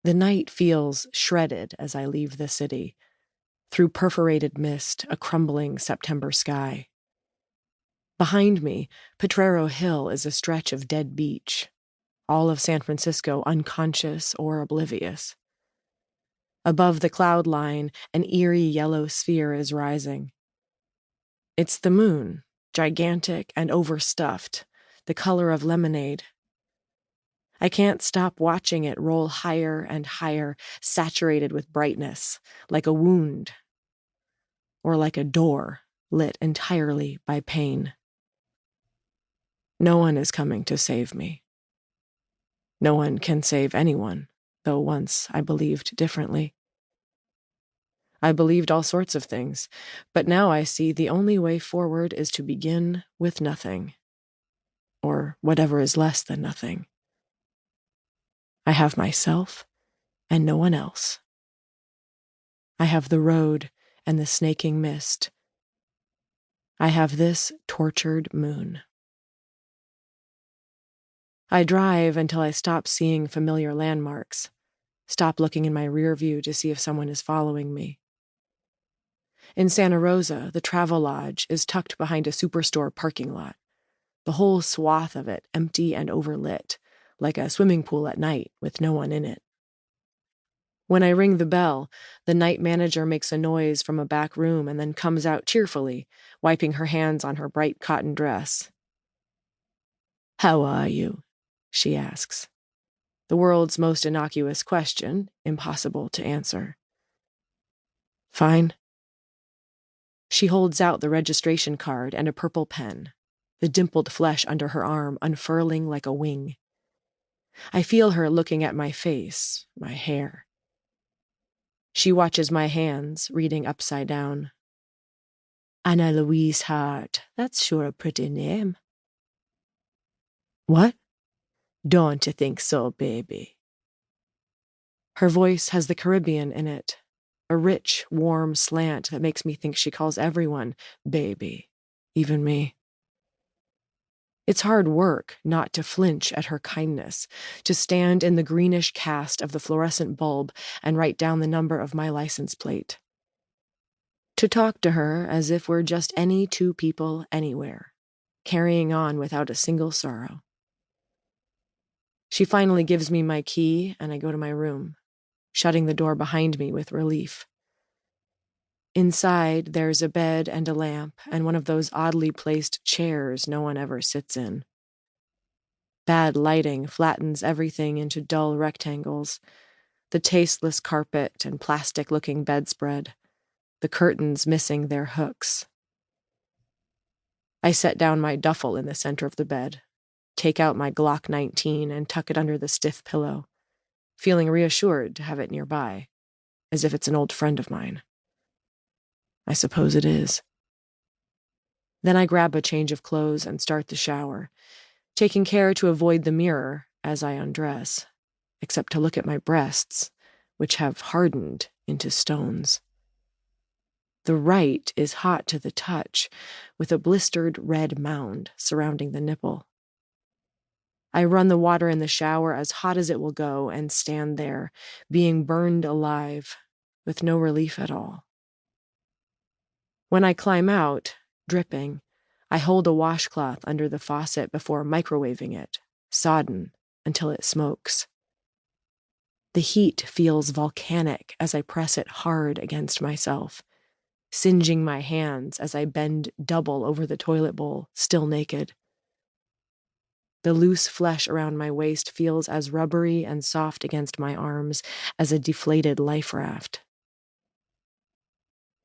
The night feels shredded as I leave the city, through perforated mist, a crumbling September sky. Behind me, Potrero Hill is a stretch of dead beach, all of San Francisco unconscious or oblivious. Above the cloud line, an eerie yellow sphere is rising. It's the moon, gigantic and overstuffed, the color of lemonade. I can't stop watching it roll higher and higher, saturated with brightness, like a wound, or like a door lit entirely by pain. No one is coming to save me. No one can save anyone, though once I believed differently. I believed all sorts of things, but now I see the only way forward is to begin with nothing, or whatever is less than nothing. I have myself and no one else. I have the road and the snaking mist. I have this tortured moon. I drive until I stop seeing familiar landmarks, stop looking in my rear view to see if someone is following me. In Santa Rosa, the Travelodge is tucked behind a superstore parking lot, the whole swath of it empty and overlit, like a swimming pool at night with no one in it. When I ring the bell, the night manager makes a noise from a back room and then comes out cheerfully, wiping her hands on her bright cotton dress. "How are you?" she asks. The world's most innocuous question, impossible to answer. "Fine." She holds out the registration card and a purple pen, the dimpled flesh under her arm unfurling like a wing. I feel her looking at my face, my hair. She watches my hands, reading upside down. "Anna Louise Hart, that's sure a pretty name." "What?" "Don't you think so, baby?" Her voice has the Caribbean in it, a rich, warm slant that makes me think she calls everyone baby, even me. It's hard work not to flinch at her kindness, to stand in the greenish cast of the fluorescent bulb and write down the number of my license plate. To talk to her as if we're just any two people anywhere, carrying on without a single sorrow. She finally gives me my key, and I go to my room, shutting the door behind me with relief. Inside, there's a bed and a lamp and one of those oddly placed chairs no one ever sits in. Bad lighting flattens everything into dull rectangles, the tasteless carpet and plastic-looking bedspread, the curtains missing their hooks. I set down my duffel in the center of the bed, take out my Glock 19 and tuck it under the stiff pillow, feeling reassured to have it nearby, as if it's an old friend of mine. I suppose it is. Then I grab a change of clothes and start the shower, taking care to avoid the mirror as I undress, except to look at my breasts, which have hardened into stones. The right is hot to the touch, with a blistered red mound surrounding the nipple. I run the water in the shower as hot as it will go and stand there, being burned alive, with no relief at all. When I climb out, dripping, I hold a washcloth under the faucet before microwaving it, sodden, until it smokes. The heat feels volcanic as I press it hard against myself, singeing my hands as I bend double over the toilet bowl, still naked. The loose flesh around my waist feels as rubbery and soft against my arms as a deflated life raft.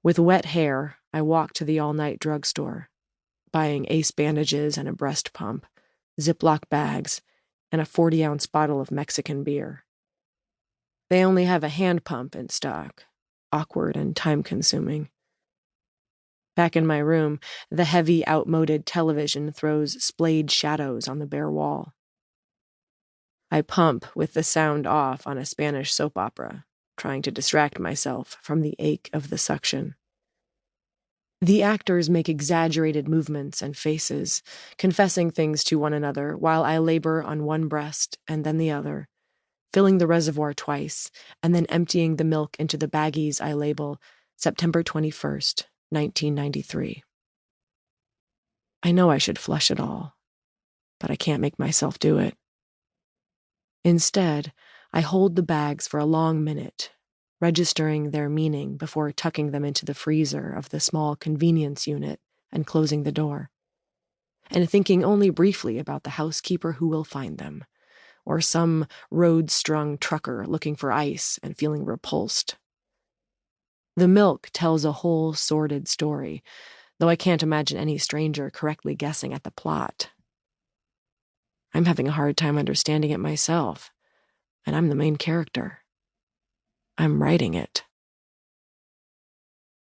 With wet hair, I walk to the all-night drugstore, buying ace bandages and a breast pump, Ziploc bags, and a 40-ounce bottle of Mexican beer. They only have a hand pump in stock, awkward and time-consuming. Back in my room, the heavy, outmoded television throws splayed shadows on the bare wall. I pump with the sound off on a Spanish soap opera, trying to distract myself from the ache of the suction. The actors make exaggerated movements and faces, confessing things to one another while I labor on one breast and then the other, filling the reservoir twice, and then emptying the milk into the baggies I label September 21st, 1993. I know I should flush it all, but I can't make myself do it. Instead, I hold the bags for a long minute, registering their meaning before tucking them into the freezer of the small convenience unit and closing the door, and thinking only briefly about the housekeeper who will find them, or some road-strung trucker looking for ice and feeling repulsed. The milk tells a whole sordid story, though I can't imagine any stranger correctly guessing at the plot. I'm having a hard time understanding it myself, and I'm the main character. I'm writing it.